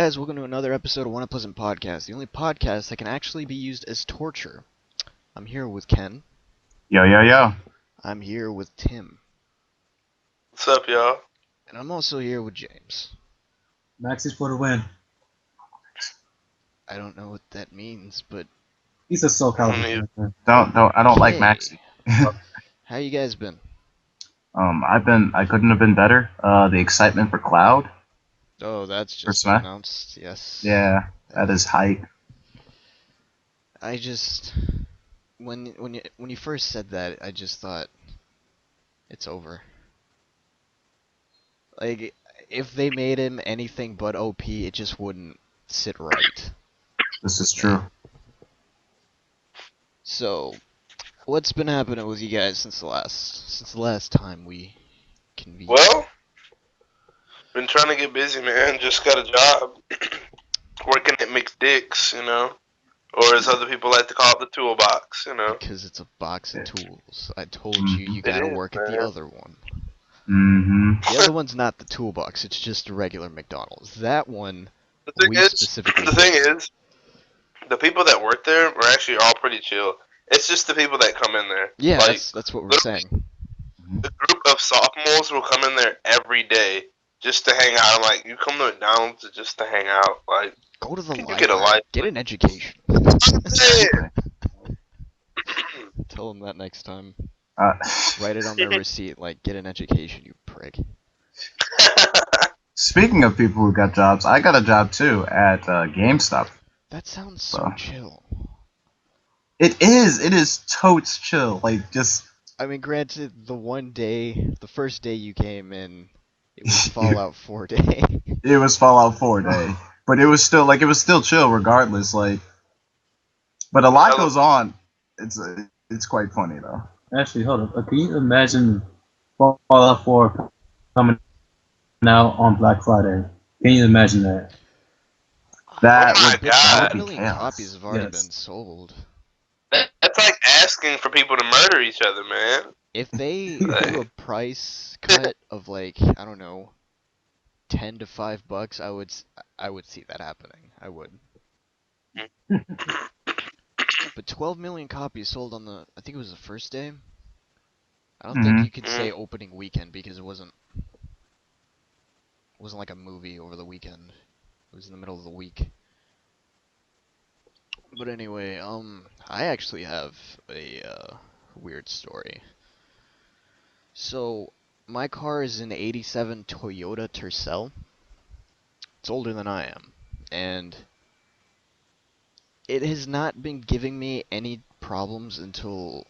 guys, welcome to another episode of One Unpleasant Podcast, the only podcast that can actually be used as torture. I'm here with Ken. Yo. I'm here with Tim. What's up, y'all? And I'm also here with James. Max is for the win. I don't know what that means, but... He's a SoCal fan. I don't like Hey. Maxie. How you guys been? I couldn't have been better. The excitement for Cloud. Oh, that's For just Smash? announced, yes. Yeah, that is hype. I just... When you first said that, I just thought... It's over. Like, if they made him anything but OP, it just wouldn't sit right. This is true. So, what's been happening with you guys since the last time we convened? Well, been trying to get busy, man. Just got a job. Working at McDick's, or as other people like to call it, the toolbox, Because it's a box of tools. I told you gotta is, work at the man. other one. Mm-hmm. The other one's not the toolbox, it's just a regular McDonald's. That one, The thing we is, specifically... the people that work there are actually all pretty chill. It's just the people that come in there. Yeah, Like, that's what we're saying. the group of sophomores will come in there every day just to hang out. I'm like, you come to McDonald's just to hang out? Like, Go to the can you library. get a life? Get an education. Hey! Tell them that next time. Uh, Write it on their receipt, like, get an education, you prick. Speaking of people who got jobs, I got a job too at GameStop. That sounds so Well. chill. It is totes chill. Like just I mean, granted, the first day you came in, it was Fallout 4 day. it was Fallout 4 day, but it was still chill regardless. Like, but a lot goes on. It's quite funny though. Actually, hold up. Can you imagine Fallout 4 coming out on Black Friday? Can you imagine that? That Oh my would God. that 12 would be million chaos. copies have already Yes. been sold. That's like asking for people to murder each other, man. If they do a price cut of like, I don't know, 10 to $5, I would see that happening. I would. But 12 million copies sold on I think it was the first day. I don't think Mhm. you could say opening weekend because it wasn't like a movie over the weekend. It was in the middle of the week. But anyway, I actually have a weird story. So, my car is an '87 Toyota Tercel. It's older than I am, and it has not been giving me any problems until,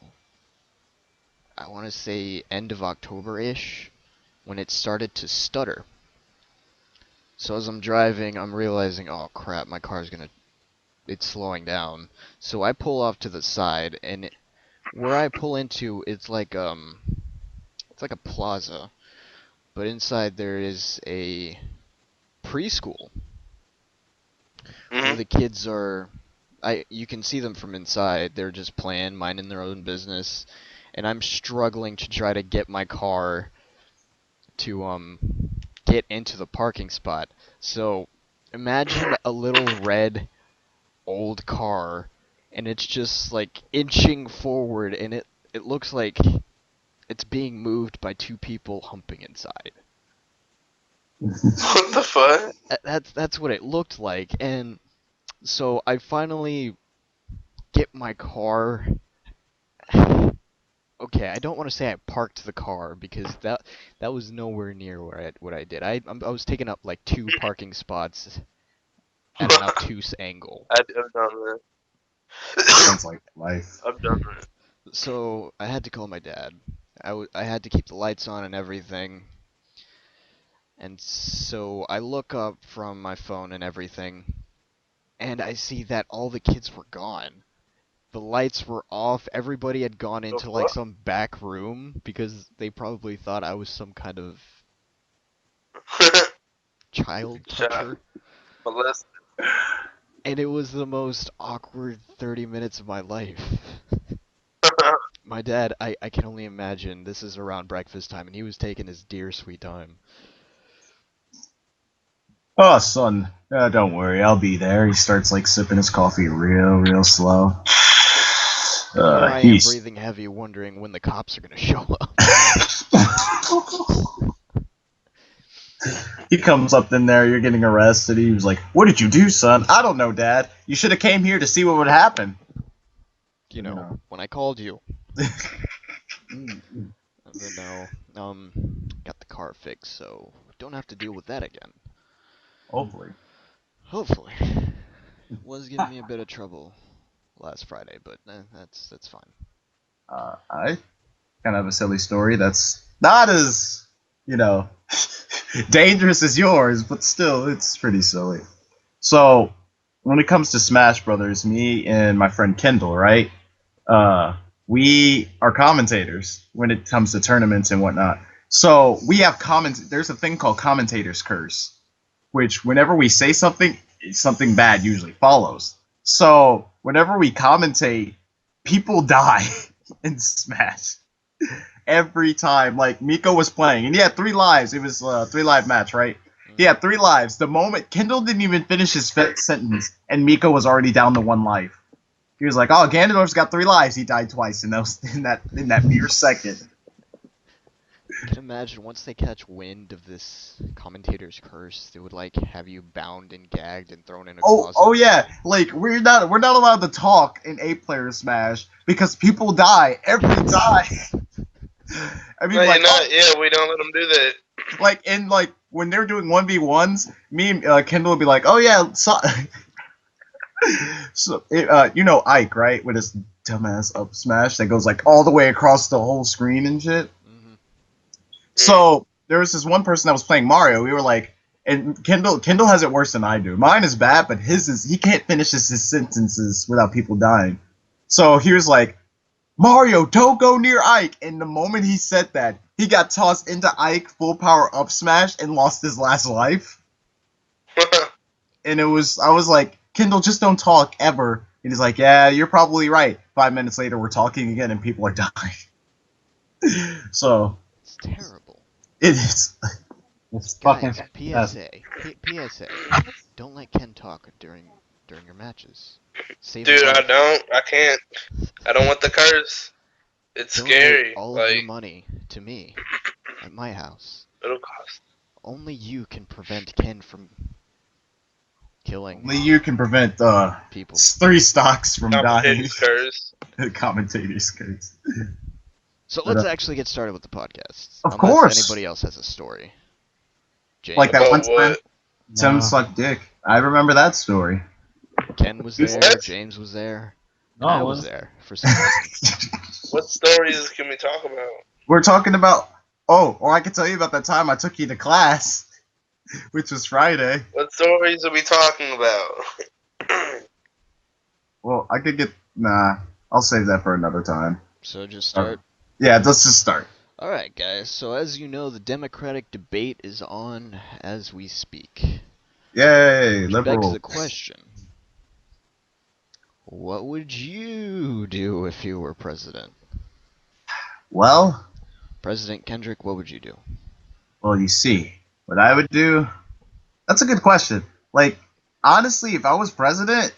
I want to say, end of October-ish, when it started to stutter. So as I'm driving, I'm realizing, oh crap, my car's it's slowing down. So I pull off to the side, and where I pull into, it's like a plaza, but inside there is a preschool where the kids are. You can see them from inside. They're just playing, minding their own business, and I'm struggling to try to get my car to get into the parking spot. So imagine a little red old car, and it's just like inching forward, and it looks like it's being moved by two people humping inside. What the fuck? That's what it looked like, and so I finally get my car. Okay, I don't want to say I parked the car because that was nowhere near what I did. I was taking up like 2 parking spots at an obtuse angle. I've done that. Sounds like life. I've done that. So I had to call my dad. I had to keep the lights on and everything. And so I look up from my phone and everything, and I see that all the kids were gone. The lights were off. Everybody had gone into like some back room because they probably thought I was some kind of child toucher. Molested. And it was the most awkward 30 minutes of my life. My dad, I can only imagine, this is around breakfast time, and he was taking his dear sweet time. Oh, son, don't worry, I'll be there. He starts like sipping his coffee real slow. Here I am He's. breathing heavy, wondering when the cops are gonna show up. He comes up in there, you're getting arrested. He was like, "What did you do, son?" "I don't know, Dad. You should have came here to see what would happen." You You know, know. when I called you. But no, got the car fixed, so don't have to deal with that again. Hopefully. Hopefully. Was giving me a bit of trouble last Friday, but that's fine. I kind of have a silly story that's not as, you know, dangerous as yours, but still, it's pretty silly. So, when it comes to Smash Brothers, me and my friend Kendall, right? We are commentators when it comes to tournaments and whatnot. So we have There's a thing called commentator's curse, which whenever we say something, something bad usually follows. So whenever we commentate, people die in Smash every time. Like Miko was playing, and he had 3 lives. It was a 3 live match, right? He had 3 lives. The moment Kendall didn't even finish his sentence, and Miko was already down to 1 life. He was like, "Oh, Ganondorf's got 3 lives. He died twice in that mere second." I can imagine once they catch wind of this commentator's curse, they would like have you bound and gagged and thrown in a closet. Oh yeah, like we're not allowed to talk in 8-player Smash because people die every time. I mean, No, like, you're not. Yeah, we don't let them do that. like when they're doing 1v1s, me and Kendall would be like, "Oh yeah, you know Ike, right? With his dumbass up smash that goes like all the way across the whole screen and shit." Hmm. So there was this one person that was playing Mario. We were like, and Kendall has it worse than I do. Mine is bad, but his is he can't finish his sentences without people dying. So he was like, "Mario, don't go near Ike." And the moment he said that, he got tossed into Ike full power up smash and lost his last life. And I was like, "Kendall, just don't talk ever." And he's like, "Yeah, you're probably right." 5 minutes later, we're talking again, and people are dying. So It's terrible. it is. It's fucking Guys, fantastic. PSA. Don't let Ken talk during your matches. Save a Dude, I life. don't. I can't. I don't want the curse. It's Donate scary. all of your Like, money to me at my house. it'll cost. Only you can prevent Ken from killing Only you can prevent people. 3 stocks from dying. Commentator's curse. Commentators, kids. So But, let's actually get started with the podcast. of Unless course, anybody else has a story. like that James, one About time what? Tim No. sucked dick. I remember that story. Ken was Who's there, What? James was there, No, and it I was was. there for some reason. What stories can we talk about? We're talking about. Oh, or I can tell you about that time I took you to class, which was Friday. What stories are we talking about? Well, I could get. Nah, I'll save that for another time. So just start. Yeah, let's just start. Alright, guys, so as you know, the Democratic debate is on as we speak. Yay, Which begs liberal. the question, what would you do if you were president? Well, President Kendrick, what would you do? you see, what I would do. That's a good question. Like, honestly, if I was president,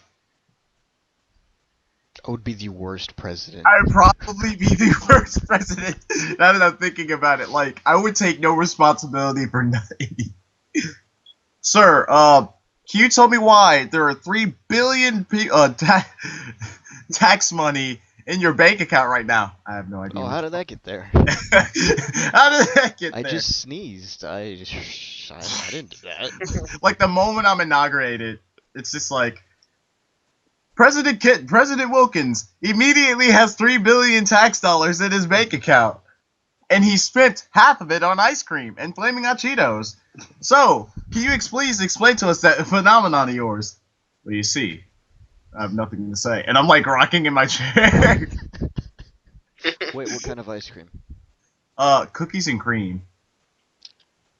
I would be the worst president. I'd probably be the worst president. Now that I'm thinking about it, like, I would take no responsibility for nothing. Sir, can you tell me why there are 3 billion tax money in your bank account right now? I have no idea. Oh, how did that get there? How did that get I there? just sneezed. I didn't do that. Like the moment I'm inaugurated, it's just like President Wilkins immediately has 3 billion tax dollars in his bank account, and he spent half of it on ice cream and flaming hot Cheetos. So, can you please explain to us that phenomenon of yours? Well, you see, I have nothing to say, and I'm like rocking in my chair. Wait, what kind of ice cream? Cookies and cream.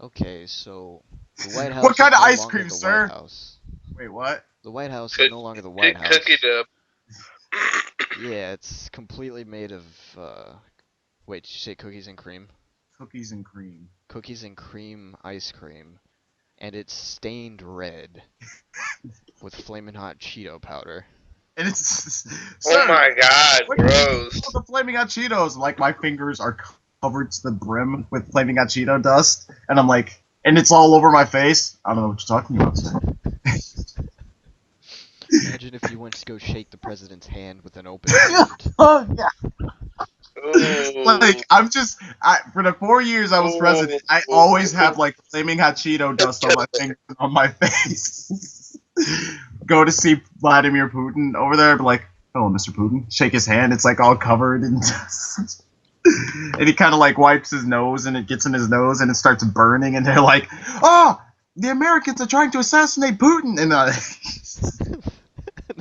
Okay, so the White House What kind is of no ice longer cream, the sir? White House. Wait, what? The White House is no longer the White House. Cookie dip. Yeah, it's completely made of, wait, did you say cookies and cream? Cookies and cream. Cookies and cream ice cream and it's stained red with flaming hot Cheeto powder. And it's Oh sir, my god, what gross. the flaming hot Cheetos? Like my fingers are covered to the brim with flaming hot Cheeto dust, and I'm like, and it's all over my face. I don't know what you're talking about, sir. Imagine if you went to go shake the president's hand with an open wound. Oh yeah. Ooh. Like for the 4 years I was president, I always have like flaming hot Cheeto dust on my fingers and on my face. Go to see Vladimir Putin over there, be like, "Hello, Mr. Putin." Shake his hand. It's like all covered in dust. And he kind of like wipes his nose, and it gets in his nose, and it starts burning. And they're like, "Oh, the Americans are trying to assassinate Putin!" And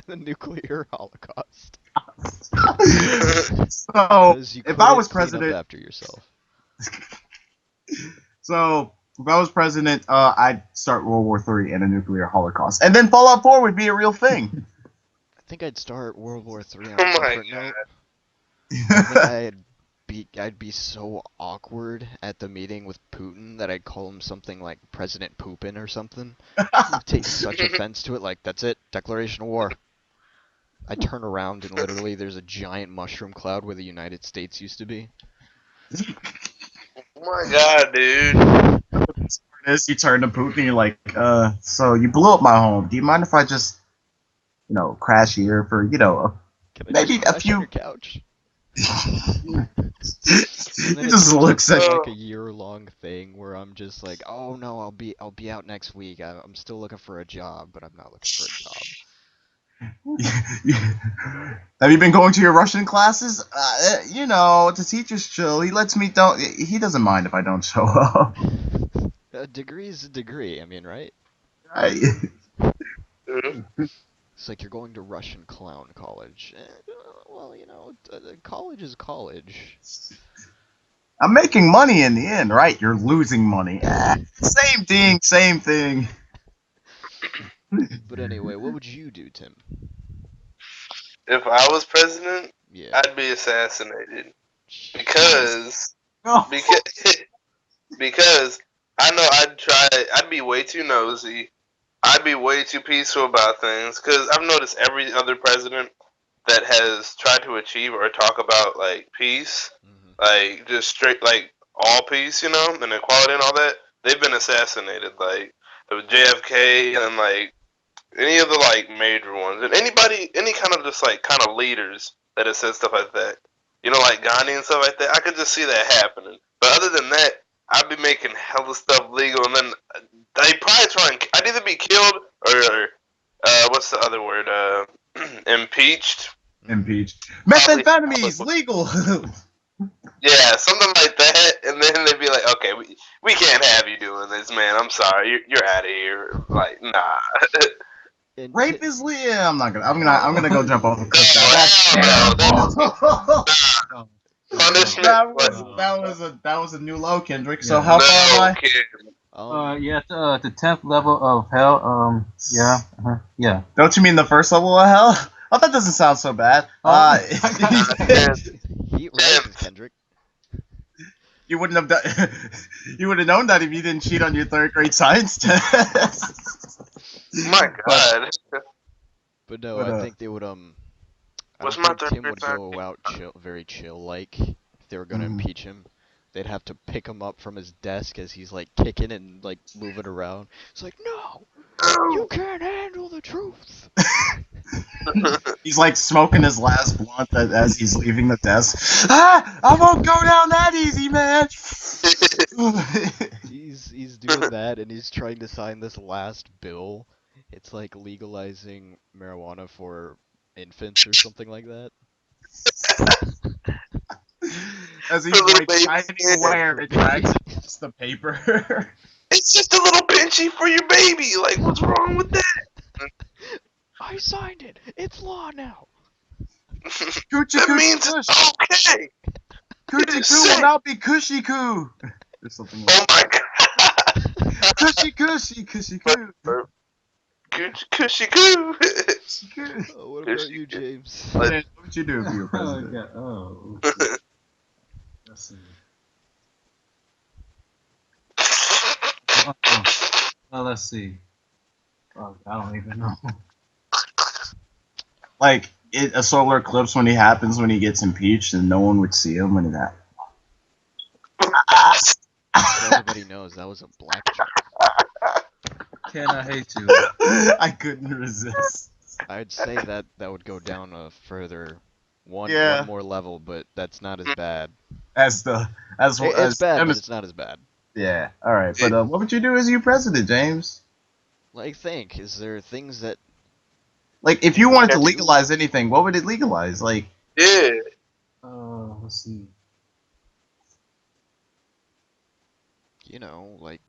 The nuclear holocaust. so Because you if I couldn't was clean up president, after yourself. so if I was president, I'd start World War III and a nuclear holocaust, and then Fallout 4 would be a real thing. I think I'd start World War III on Oh a my different note. I think I'd be so awkward at the meeting with Putin that I'd call him something like President Poopin or something. He'd take such offense to it, like, that's it, declaration of war. I turn around and literally there's a giant mushroom cloud where the United States used to be. Oh my god, dude. You turn to Putin, and you're like, so you blew up my home. Do you mind if I just, crash here for, Can I maybe just a crash on few. your couch? He And then it just turns looks into at like a year-long thing where I'm just like, oh no, I'll be out next week. I'm still looking for a job, but I'm not looking for a job. Have you been going to your Russian classes? The teacher's chill. He lets me don't. He doesn't mind if I don't show up. A degree's a degree, I mean, right? It's like you're going to Russian clown college. Well, college is college. I'm making money in the end, right? You're losing money. Same thing, same thing. But anyway, what would you do, Tim? If I was president, Yeah. I'd be assassinated. Nice. Because Oh. because because I know I'd be way too nosy. I'd be way too peaceful about things. Because I've noticed every other president that has tried to achieve or talk about like peace, Hmm. like just straight like all peace, and equality and all that, they've been assassinated. Like there was JFK and like any of the like major ones, and any kind of just like kind of leaders that have said stuff like that. Like Gandhi and stuff like that. I could just see that happening. But other than that, I'd be making hella stuff legal, and then I'd probably try and I'd either be killed or what's the other word? Impeached. Impeached. Probably, Methamphetamines legal. yeah, something like that, and then they'd be like, "Okay, we can't have you doing this, man. I'm sorry, you're out of here." Like, nah. And Rape is legal. Yeah, I'm not gonna. I'm gonna go jump off a cliff now. That's No, terrible. No. Punishment. that was a new low, Kendrick. So Yeah. how far am No, I? kid. Yeah, the 10th level of hell. Yeah, yeah. Don't you mean the first level of hell? Oh, that doesn't sound so bad. heat rises, Kendrick. You wouldn't have done. You would have known that if you didn't cheat on your third grade science test. My God. But no, But, I think they would I What's don't my think third Tim grade would science? go out very chill like if they were gonna Mhm. impeach him. They'd have to pick him up from his desk as he's like kicking and like moving around. It's like, no, you can't handle the truth. He's like smoking his last blunt as he's leaving the desk. I won't go down that easy, man. He's doing that and he's trying to sign this last bill. It's like legalizing marijuana for infants or something like that. As The he's little like baby. signing away and drags across the paper. It's just a little pinchy for your baby. Like, what's wrong with that? I signed it. It's law now. Coochie That coochie means cush. it's okay. Coochie coo will now be cushy coo. Or something like Oh my God. cushy cushy cushy coo. Cushy goo. Cushy coo. Oh, what about you, James? What would you do if you were Oh, president? God. Oh. Let's see. Let's see. Oh, I don't even know. Like a solar eclipse when he happens when he gets impeached, and no one would see him when it happens. So everybody knows that was a black joke. Can I hate you? I couldn't resist. I'd say that would go down a further one Yeah. more level, but that's not as bad. As the as It's bad, but as- it's not as bad. yeah. All right, but what would you do as you president, James? Like, think, is there things that Like, if you wanted to legalize anything, what would it legalize? Like, Yeah. Let's see. you know, like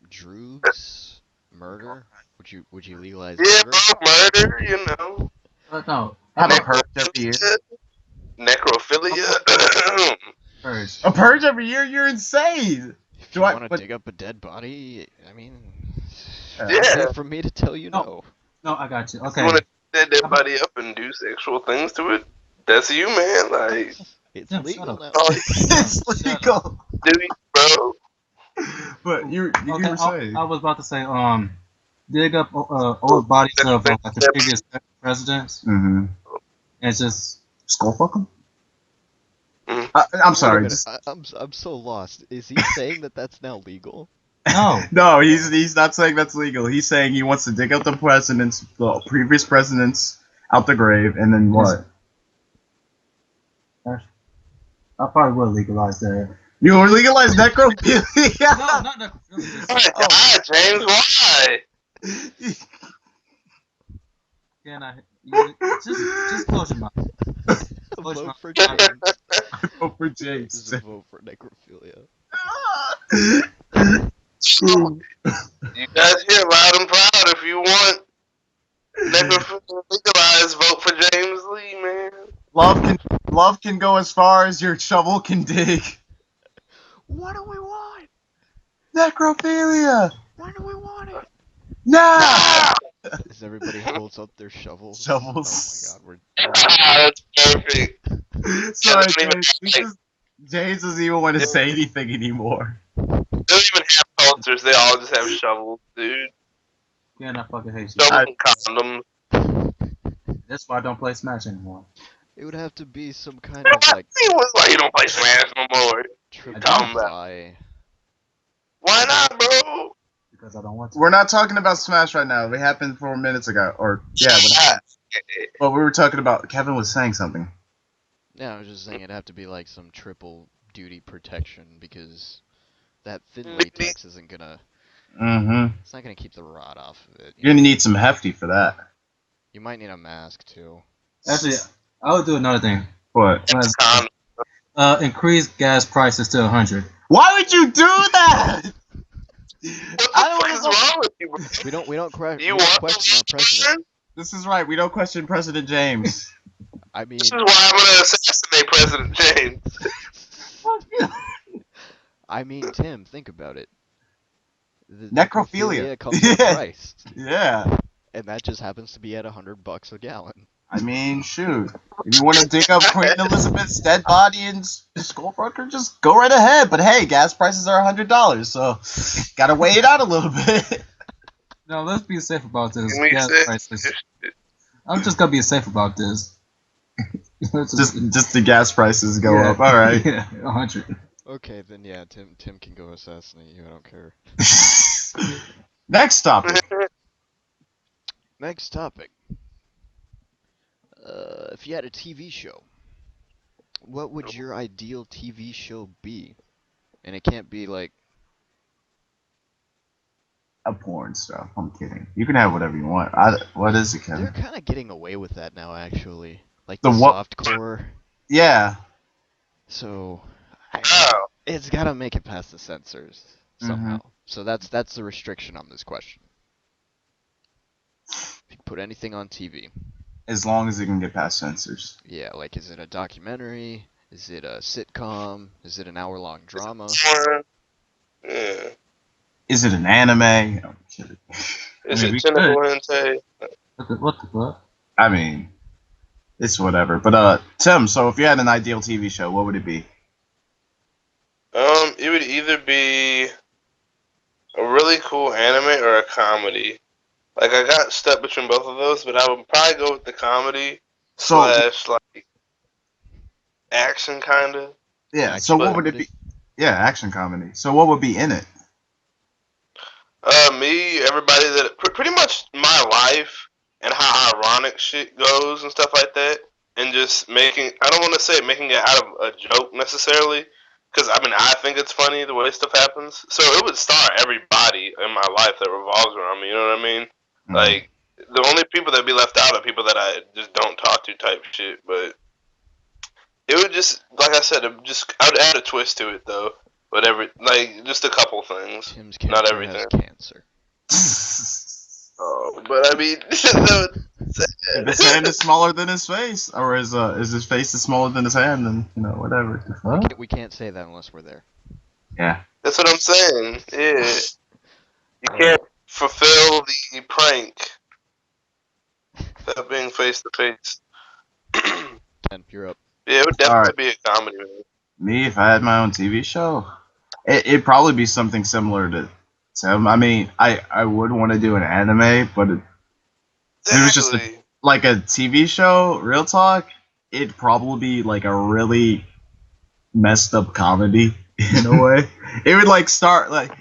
drugs, murder? Would you legalize Yeah, murder? bro, murder, you know. No. have a purge every year. Necrophilia. Purge. A purge every year? You're insane. If Do you I? want to But dig up a dead body, I mean, Yeah. is it for me to tell you No. no? No, I got you. You Okay. want to set that body up and do sexual things to it? That's you, man. Like, It's Tim, shut legal up. now. oh, it's Shut legal. do you, bro? But you Okay, were saying. I was about to say, dig up old bodies of like the previous presidents Mm-hmm. and just Skull fuck him? Mm. I'm Wait a sorry. minute, Just I'm so lost. Is he saying that that's now legal? no. no. He's not saying that's legal. He's saying he wants to dig up the previous presidents, out the grave, and then what? I probably would legalize that. You will legalize necrophilia? No, not necrophilia. Just, Oh my God, James, why? can I? Just close your mouth. A Close your vote mouth. for James. Vote for This James. is a vote for necrophilia. You guys hear loud and proud. If you want necrophilia legalized, vote for James Lee, man. Love can go as far as your shovel can dig. What do we want? Necrophilia. Why do we want it? No. Ah! As everybody holds up their shovels. Shovels. Oh my God, That's perfect. Sorry, Doesn't even James. James doesn't even want to say anything anymore. They don't even have cultures. They all just have shovels, dude. Can I fucking hate you? Shovels and condoms. That's why I don't play Smash anymore. it would have to be some kind of like He was like, you don't play Smash no more. triple Talking about. supply. Why not, bro? Because I don't want to. We're not talking about Smash right now. It happened 4 minutes ago, or yeah. But we were talking about. Kevin was saying something. Yeah, I was just saying it'd have to be like some triple duty protection because that thin Maybe. latex isn't gonna. Mm-hmm. It's not gonna keep the rot off of it. You're gonna need some hefty for that. You might need a mask too. Actually, I would do another thing. What? Condom. Increase gas prices to 100. Why would you do that? What the I fuck is was- wrong with you, bro? We don't You we don't want question our president. This is right. We don't question President James. I mean, This is why I'm gonna assassinate President James. I mean, Tim, think about it. The Necrophilia. comes with a price, Yeah. and that just happens to be at $100 a gallon. I mean, shoot. If you want to dig up Queen Elizabeth's dead body in Skullfucker, just go right ahead. But hey, gas prices are $100, so gotta weigh it out a little bit. No, let's be safe about this. Can we Gas say- prices. I'm just gonna be safe about this. just the gas prices go Yeah. up. All right. Yeah, 100. Okay, then yeah, Tim can go assassinate you. I don't care. Next topic. Next topic. If you had a TV show, what would your ideal TV show be? And it can't be like A porn stuff. I'm kidding. You can have whatever you want. What is it, they're Kevin? kind of getting away with that now, actually. Like The the what? softcore. Yeah. So Oh. it's gotta make it past the censors somehow. So that's the restriction on this question. If you put anything on TV, As long as it can get past censors. yeah, like is it a documentary? Is it a sitcom? Is it an hour-long drama? Yeah. Is it an anime? I'm kidding. Is I mean, it we tentacle hentai? What the fuck? I mean, it's whatever. But Tim, so if you had an ideal TV show, what would it be? It would either be a really cool anime or a comedy. Like I got stuck between both of those, but I would probably go with the comedy So slash like action kind of. yeah, so Action what would it comedy. be? Yeah, action comedy. So what would be in it? Me, everybody that pretty much my life and how ironic shit goes and stuff like that, and just making I don't want to say making it out of a joke necessarily, because I mean I think it's funny the way stuff happens. So it would star everybody in my life that revolves around me. You know what I mean? Mm. Like the only people that be left out are people that I just don't talk to type shit. But it would just like I said, I would add a twist to it though. Whatever, like just a couple things, Tim's not character has everything. cancer. Oh, but I mean, that If his hand is smaller than his face, or is his face is smaller than his hand, then whatever. The fuck? We can't say that unless we're there. Yeah. that's what I'm saying. Yeah, you All right. can't fulfill the prank without being face to face. Ten, you're up. Yeah, it would All right. definitely be a comedy movie. Me, if I had my own TV show, it'd probably be something similar to Tim. I mean, I would want to do an anime, but if it was just Exactly. like a TV show, real talk, it'd probably be like a really messed up comedy in a way. It would like start like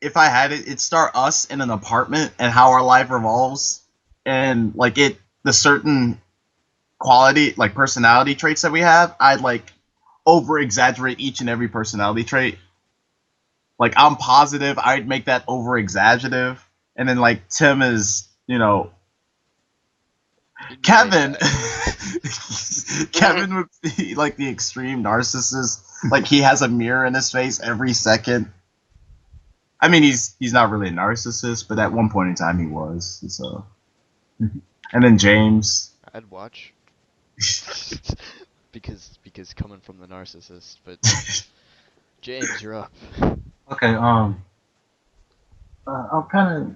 if I had it, it'd start us in an apartment and how our life revolves, and like the certain quality like personality traits that we have, I'd like over exaggerate each and every personality trait. Like I'm positive, I'd make that over exaggerative, and then like Tim is Ignite Kevin. that. Kevin would be like the extreme narcissist. Like he has a mirror in his face every second. I mean, he's not really a narcissist, but at one point in time he was. So, and then James. I'd watch. because coming from the narcissist, but James, you're up. Okay, I'm kind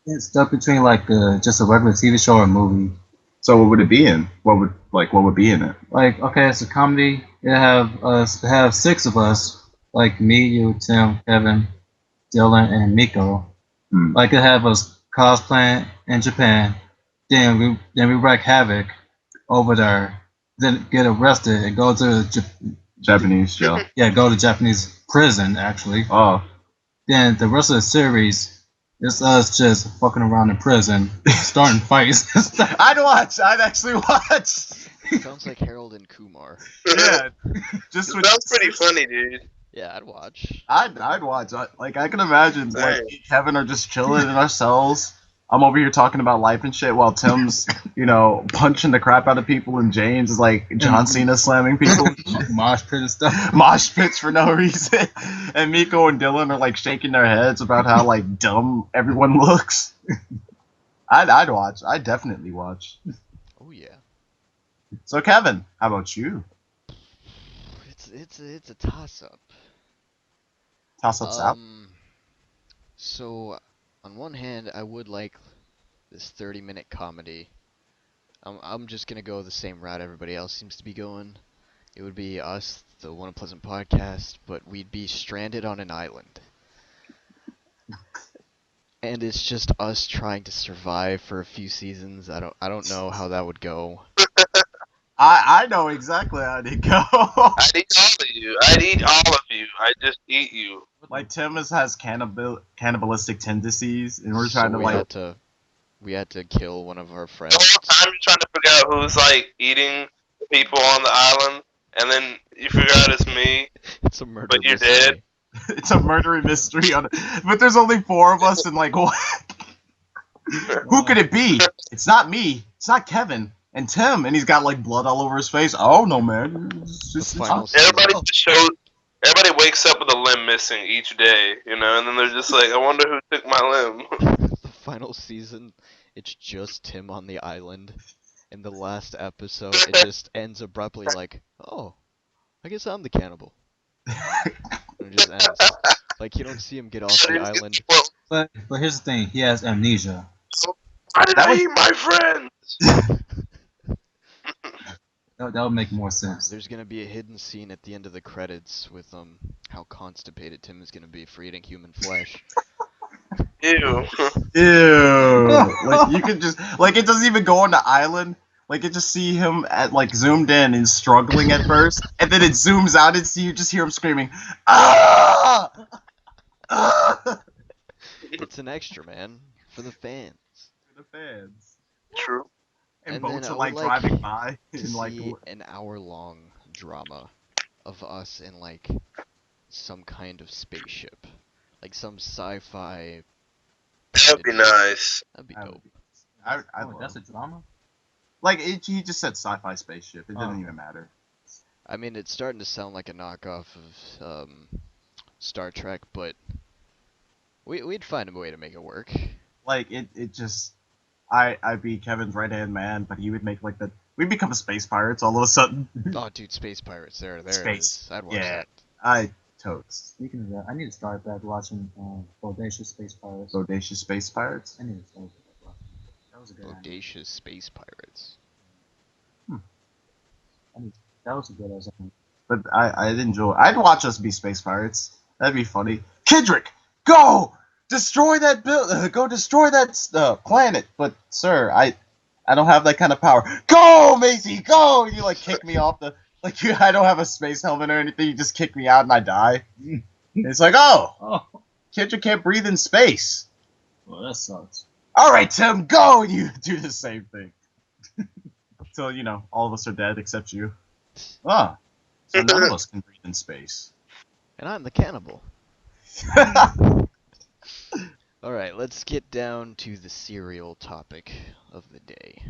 of stuck between like just a regular TV show or a movie. So what would it be in? What would be in it? Like, okay, it's a comedy. It have six of us, like me, you, Tim, Kevin, Dylan, and Miko. Hmm. Like, it have us cosplaying in Japan. Then we wreak havoc over there. Then get arrested and go to Japanese jail. go to Japanese prison actually. Oh, Then the rest of the series is us just fucking around in prison, starting fights and stuff. I'd actually watch. Sounds like Harold and Kumar. Yeah, just with, That's pretty funny, dude. Yeah, I'd watch. I'd watch. Like I can imagine, like Same. me and Kevin are just chilling in our cells. I'm over here talking about life and shit, while Tim's, punching the crap out of people, and James is like John Cena slamming people, Mosh pit and stuff. mosh pits for no reason, and Miko and Dylan are like shaking their heads about how like dumb everyone looks. I'd watch. I'd definitely watch. Oh yeah. So Kevin, how about you? It's a toss up. Toss ups out. So on one hand, I would like this 30-minute comedy. I'm just gonna go the same route everybody else seems to be going. It would be us, the One Unpleasant Podcast, but we'd be stranded on an island. And it's just us trying to survive for a few seasons. I don't know how that would go. I know exactly how to go. I'd eat all of you. I'd eat all of you. I'd just eat you. Like Tim has cannibalistic tendencies, and we're So trying to like. we had to kill one of our The friends. whole time you're trying to figure out who's like eating the people on the island, and then you figure out it's me. It's a murder But you're mystery. dead? It's a murder mystery but there's only four of us, and like what? Who could it be? It's not me. It's not Kevin. And Tim, and he's got like blood all over his face. Oh no, man! It's final us. Everybody just shows. Everybody wakes up with a limb missing each day, and then they're just like, I wonder who took my limb. The final season, it's just Tim on the island. In the last episode, it just ends abruptly like, oh, I guess I'm the cannibal. And it just ends. Like, you don't see him get off the island. But here's the thing, he has amnesia. Why did That I was- eat my friends? That would make more sense. There's gonna be a hidden scene at the end of the credits with how constipated Tim is gonna be for eating human flesh. Ew. Ew. Like you could just like it doesn't even go on the island. Like you just see him at like zoomed in and struggling at first, and then it zooms out and see you just hear him screaming, ah! Ah! It's an extra, man, for the fans. For the fans. True. And And then boats I are would like like driving by to and like see an hour-long drama of us in like some kind of spaceship, like some sci-fi. That'd be nice. That'd be I dope. Oh, that's a drama? like he just said sci-fi spaceship. It Oh, didn't okay. even matter. I mean, it's starting to sound like a knockoff of Star Trek, but we'd find a way to make it work. Like it just I'd be Kevin's right hand man, but he would make like the we'd become space pirates all of a sudden. Oh, dude, Space Pirates! There it Space. is. I'd watch Yeah. that. I toast. Speaking of that, I need to start back watching Bodacious Space Pirates. Bodacious space pirates. I need to start back watching that. That was a good anime. Bodacious Space Pirates. That was a good anime. But I'd enjoy. I'd watch us be space pirates. That'd be funny. Kendrick, go destroy that go destroy that planet. But sir, I don't have that kind of power. Go, Macy, go! You like kick me off the like you. I don't have a space helmet or anything. You just kick me out and I die. And it's like, oh, Oh, Kendrick can't breathe in space. well, that sucks. All right, Tim, go! And you do the same thing. So all of us are dead except you. Ah, so none of us can breathe in space. And I'm the cannibal. Alright, let's get down to the serial topic of the day.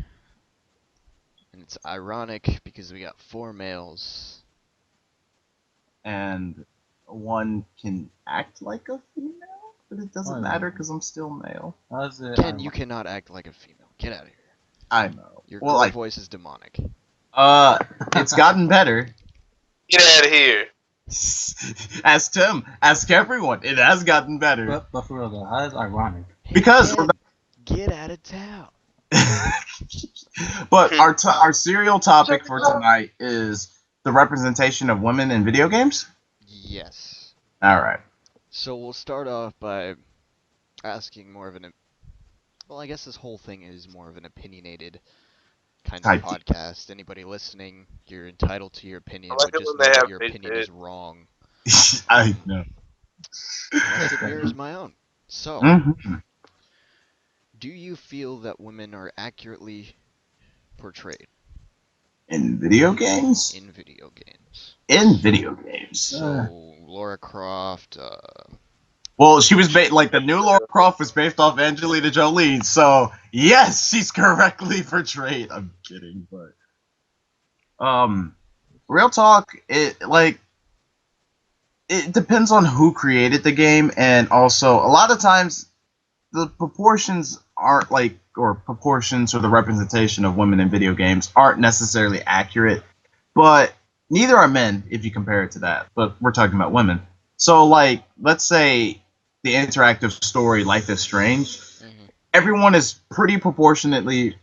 And it's ironic because we got 4 males. And one can act like a female, but it doesn't Oh, matter yeah. because I'm still male. How's it? Ken, you cannot act like a female. Get out of here. I know. Your Well, girl voice is demonic. it's gotten better. Get out of here. Ask Tim. Ask everyone. It has gotten better. But for real though, how is ironic? Hey, Because Ken, get out of town. but our serial topic for tonight is the representation of women in video games. Yes. All right. So we'll start off by asking more of an. Well, I guess this whole thing is more of an opinionated kind of Type. podcast. Anybody listening, you're entitled to your opinion, I like but it just when know they that have your big opinion dick. is wrong. I know. That's it mirrors my own. So, Mhm. do you feel that women are accurately portrayed In video games. in video games? In video games. So, Laura Croft, Well, she was like the new Laura Croft was based off Angelina Jolie, so yes, she's correctly portrayed. I'm kidding, but real talk, it depends on who created the game, and also a lot of times the proportions aren't proportions or the representation of women in video games aren't necessarily accurate, but neither are men if you compare it to that. But we're talking about women. So like, let's say the interactive story Life is Strange, everyone is pretty proportionately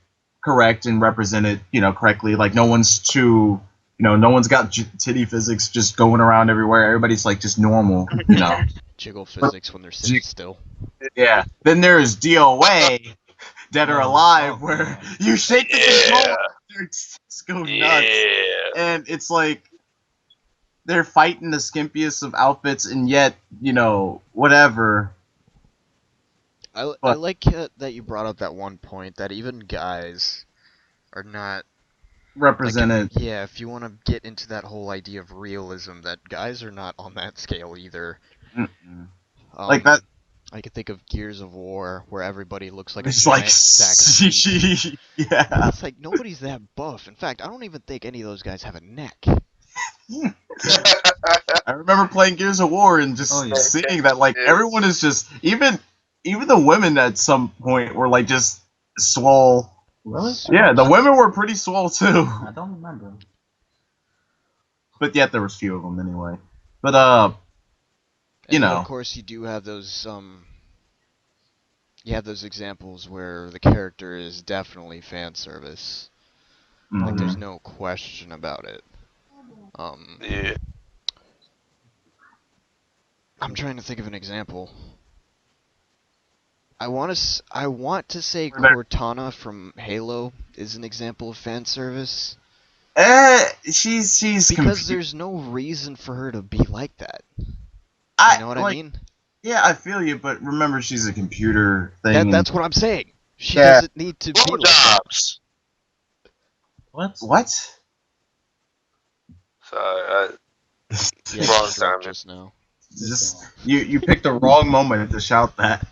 correct and represented, correctly. Like no one's too, no one's got titty physics just going around everywhere. Everybody's like just normal, jiggle physics when they're sitting still. Yeah. Then there's DOA, Dead or Alive, where yeah. you shake the controller, their tits go nuts, Yeah. and it's like they're fighting the skimpiest of outfits, and yet, whatever. I But- like that you brought up that one point that even guys are not Represented. Like, yeah, if you want to get into that whole idea of realism, that guys are not on that scale either. Mm-mm. Like that. I could think of Gears of War, where everybody looks like a It's giant like, sack of meat. yeah. It's like nobody's that buff. In fact, I don't even think any of those guys have a neck. I remember playing Gears of War and just Oh, yeah. seeing that like Yeah. everyone is just even the women at some point were like just swole. Really? Yeah, the women were pretty swole too. I don't remember. But yet there was few of them anyway. But And You then, know. of course, you do have those you have those examples where the character is definitely fan service. Like, there's Mhm. no question about it. Yeah. I'm trying to think of an example. I want to say Cortana from Halo is an example of fan service She's because confused. there's no reason for her to be like that. You I know what I like. mean? Yeah, I feel you, but remember, she's a computer thing, and That's what I'm saying. She yeah. doesn't need to be like that. Blowjobs. What? What? Sorry, He had a wrong stroke timing. just now. Just you picked the wrong moment to shout that.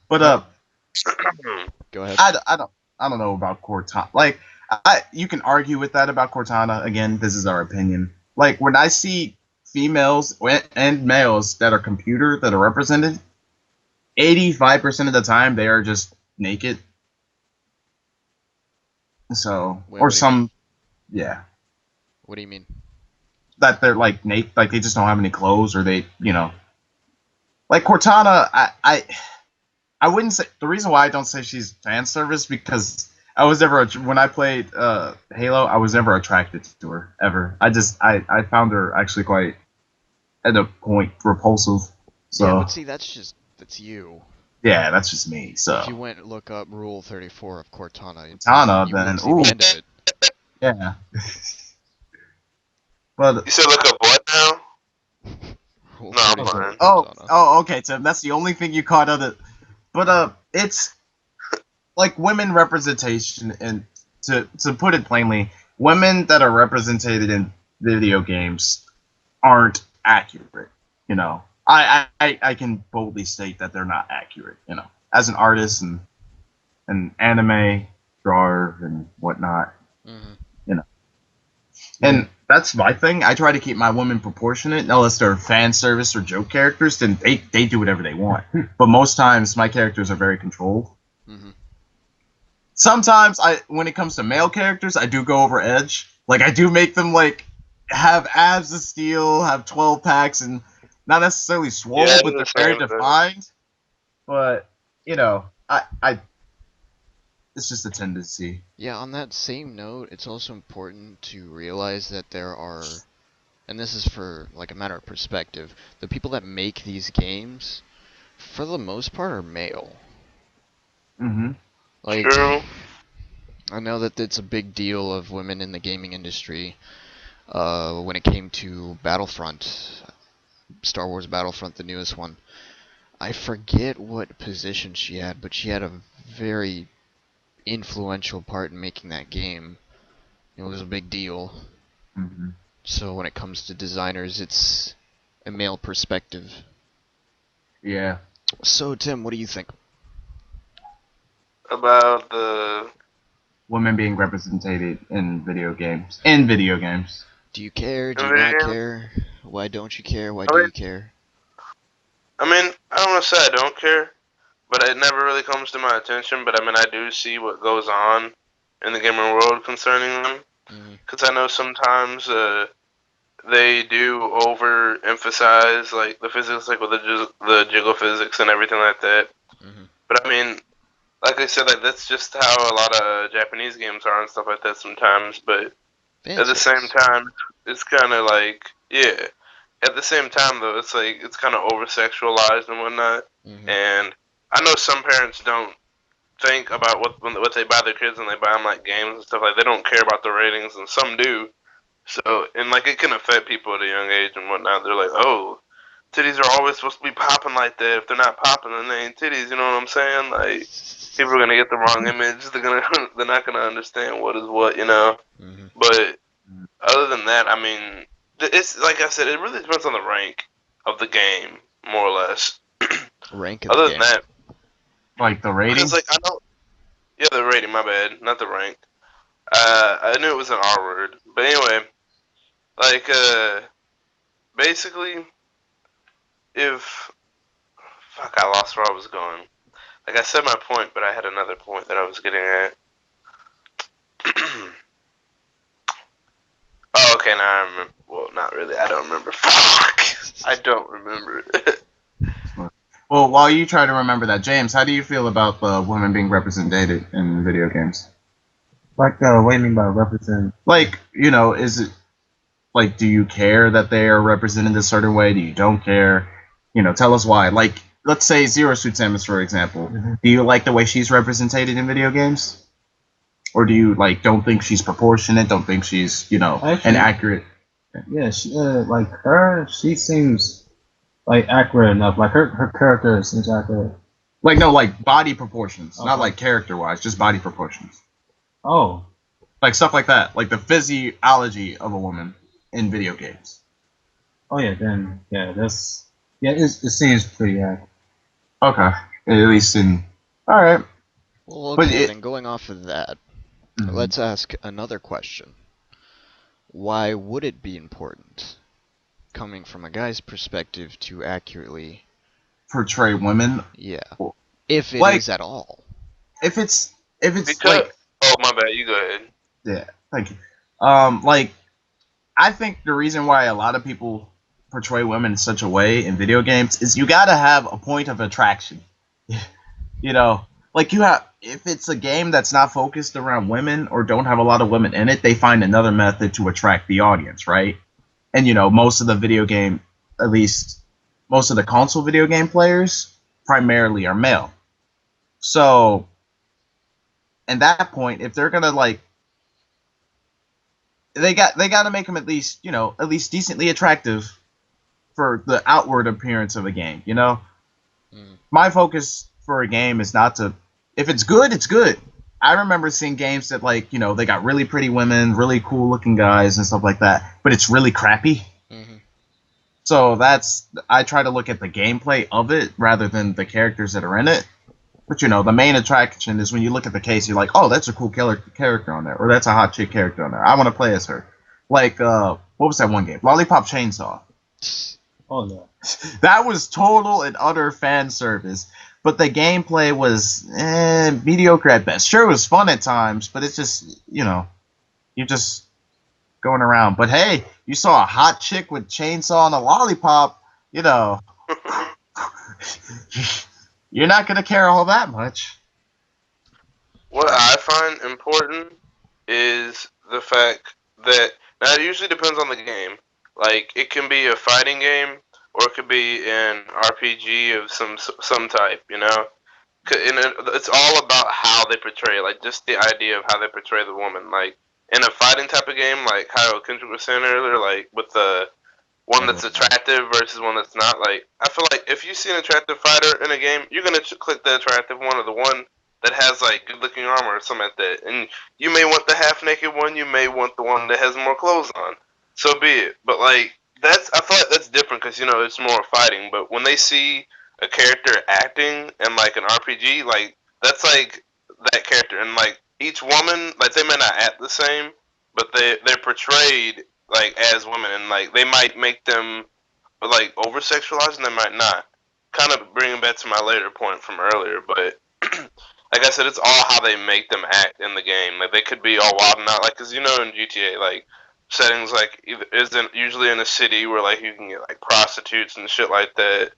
But Go ahead. I don't know about Cortana. Like, you can argue with that about Cortana. Again, this is our opinion. Like, when I see females and males that are computer that are represented, 85% of the time they are just naked. So, Wait, or what do you mean? some, yeah, What do you mean? that they're like naked, like they just don't have any clothes, or they, like Cortana. I wouldn't say the reason why I don't say she's fan service because I was never when I played Halo, I was never attracted to her ever. I found her actually quite at a point repulsive. Yeah, So but see, that's you. yeah, that's just me. So If you went and look up Rule 34 of Cortana, Cortana, you then won't see the ooh, end of it. yeah. But You said look up what now? Rule No, I'm 34 lying. of Cortana. okay, Tim. That's the only thing you caught of it. But it's like women representation, and to put it plainly, women that are represented in video games aren't accurate. I can boldly state that they're not accurate. As an artist and an anime drawer and whatnot. Hmm. You know, and that's my thing. I try to keep my women proportionate, unless they're fan service or joke characters. Then they do whatever they want. But most times, my characters are very controlled. Hmm. Sometimes when it comes to male characters, I do go over edge. Like I do make them like have abs of steel, have 12 packs, and not necessarily Yeah, swole, I but do they're the very same thing. defined. But I it's just a tendency. Yeah, on that same note, it's also important to realize that there are, and this is for like a matter of perspective, the people that make these games, for the most part, are male. Mm-hmm. Like, True. I know that it's a big deal of women in the gaming industry. When it came to Battlefront, Star Wars Battlefront, the newest one, I forget what position she had, but she had a very influential part in making that game. It was a big deal. Mm-hmm. So when it comes to designers, it's a male perspective. Yeah. So Tim, what do you think? About the Women being represented in video games. In video games. Do you care? Do you video not game. care? Why don't you care? Why I do mean, you care? I don't want to say I don't care, but it never really comes to my attention. But I mean, I do see what goes on in the gaming world concerning them, Hmm. because I know sometimes they do overemphasize like the physics, like with the jiggle physics and everything like that. Hmm. But I mean, like I said, like that's just how a lot of Japanese games are and stuff like that sometimes. But Fan at the same service. time, it's kind of like, yeah. At the same time, though, it's like it's kind of over sexualized and whatnot. Hmm. And I know some parents don't think about what they buy their kids when they buy them like games and stuff like. They don't care about the ratings, and some do. So and like it can affect people at a young age and whatnot. They're like, oh, titties are always supposed to be popping like that. If they're not popping, then they ain't titties. You know what I'm saying? Like people are gonna get the wrong image. They're not gonna understand what is what. Hmm. But other than that, I mean, it's like I said, it really depends on the rank of the game, more or less. Rank of the Other than game. that, Like the because rating? like I don't, yeah, the rating, my bad, not the rank. I knew it was an R word, but anyway, like basically, if fuck, I lost where I was going. Like I said my point, but I had another point that I was getting at. Oh, okay, now I remember. Well, not really. I don't remember. Fuck, I don't remember. Well, while you try to remember that, James, how do you feel about women being represented in video games? Like, what do you mean by represent? Like, is it like, do you care that they are represented a certain way? Do you don't care? Tell us why. Like, let's say Zero Suit Samus, for example. Mm-hmm. Do you like the way she's represented in video games? Or do you, like, don't think she's proportionate, don't think she's, an Actually, accurate... yeah, like her, she seems like accurate enough. Like her character seems accurate. Like, no, like, body proportions. Not, Okay. like, character-wise, just body proportions. Oh, Like, stuff like that. Like, the physiology of a woman in video games. oh yeah, then yeah, it seems pretty accurate. Okay. At least in... Alright. Well, But okay, then going off of that, Mhm. let's ask another question. Why would it be important, coming from a guy's perspective, to accurately, portray women. yeah, if it Like, is at all? if it's Because like... oh my bad, you go ahead. Yeah, thank you. Like, I think the reason why a lot of people portray women in such a way in video games is you gotta have a point of attraction. Like, if it's a game that's not focused around women or don't have a lot of women in it, they find another method to attract the audience, right? And most of the video game, at least most of the console video game players, primarily are male. So, at that point, if they're gonna, like, they got to make them at least decently attractive for the outward appearance of a game. My focus for a game is not to... if it's good, it's good. I remember seeing games that, like, they got really pretty women, really cool looking guys and stuff like that, but it's really crappy. Mm-hmm. So I try to look at the gameplay of it rather than the characters that are in it. But the main attraction is when you look at the case, you're like, oh, that's a cool character on there, or that's a hot chick character on there. I want to play as her. Like, what was that one game? Lollipop Chainsaw. Oh no. That was total and utter fan service. But the gameplay was mediocre at best. Sure, it was fun at times, but it's just, you're just going around. But hey, you saw a hot chick with chainsaw and a lollipop, you're not going to care all that much. What I find important is the fact that now it usually depends on the game. Like it can be a fighting game or it could be an RPG of some type, And it's all about how they portray, like just the idea of how they portray the woman. Like in a fighting type of game, like how Kendrick was saying earlier, like with the one that's attractive versus one that's not. Like I feel like if you see an attractive fighter in a game, you're gonna click the attractive one or the one that has like good looking armor or something like that. And you may want the half naked one, you may want the one that has more clothes on. So be it. But like I feel like that's different because it's more fighting. But when they see a character acting in like an RPG, like that's like that character and like each woman, like they may not act the same, but they're portrayed like as women, and like they might make them like over sexualized, and they might not. Kind of bringing back to my later point from earlier, but like I said, it's all how they make them act in the game. Like they could be all wild and out, like because in GTA, like settings like isn't usually in a city where like you can get like prostitutes and shit like that.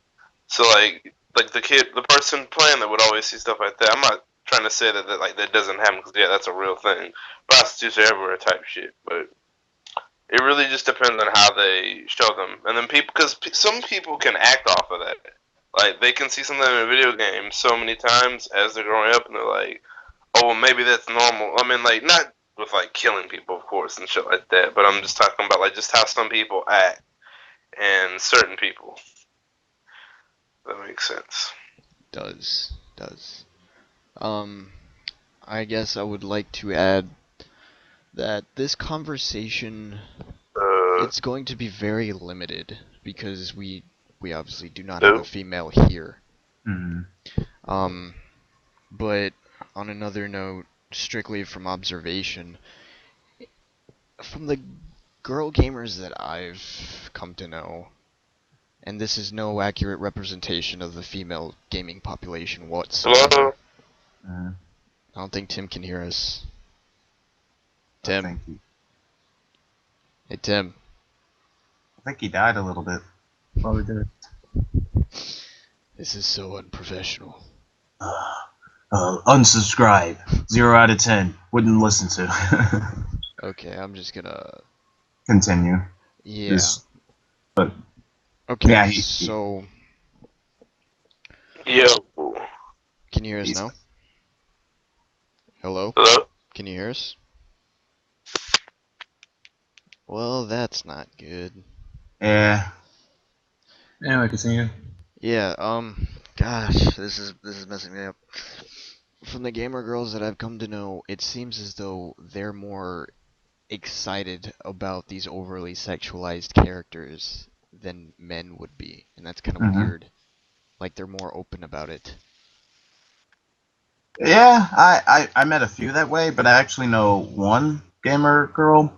So like the person playing that would always see stuff like that. I'm not trying to say that like that doesn't happen because yeah, that's a real thing. Prostitutes are everywhere type shit, but it really just depends on how they show them, and then people, because some people can act off of that. Like they can see something in a video game so many times as they're growing up, and they're like, "Oh, well, maybe that's normal." I mean, like not with like killing people, of course, and shit like that. But I'm just talking about like just how some people act and certain people. That makes sense. Does. I guess I would like to add that this conversation, it's going to be very limited because we obviously do not have a female here. Mm-hmm. But on another note, strictly from observation, from the girl gamers that I've come to know, and this is no accurate representation of the female gaming population whatsoever. Hello? I don't think Tim can hear us. I Tim. Hey, Tim. think he died a little bit. Probably did. This is so unprofessional. Unsubscribe. 0 out of 10. wouldn't listen to. Okay, I'm just gonna. Continue. Yeah. Just, but Okay, yeah, so Yo. can you hear us he's now? Hello? Hello? Can you hear us? Well, that's not good. yeah. Anyway, continue. Yeah, gosh, this is messing me up. From the gamer girls that I've come to know, it seems as though they're more excited about these overly sexualized characters than men would be, and that's kind of hmm weird. Like they're more open about it. Yeah, I met a few that way, but I actually know one gamer girl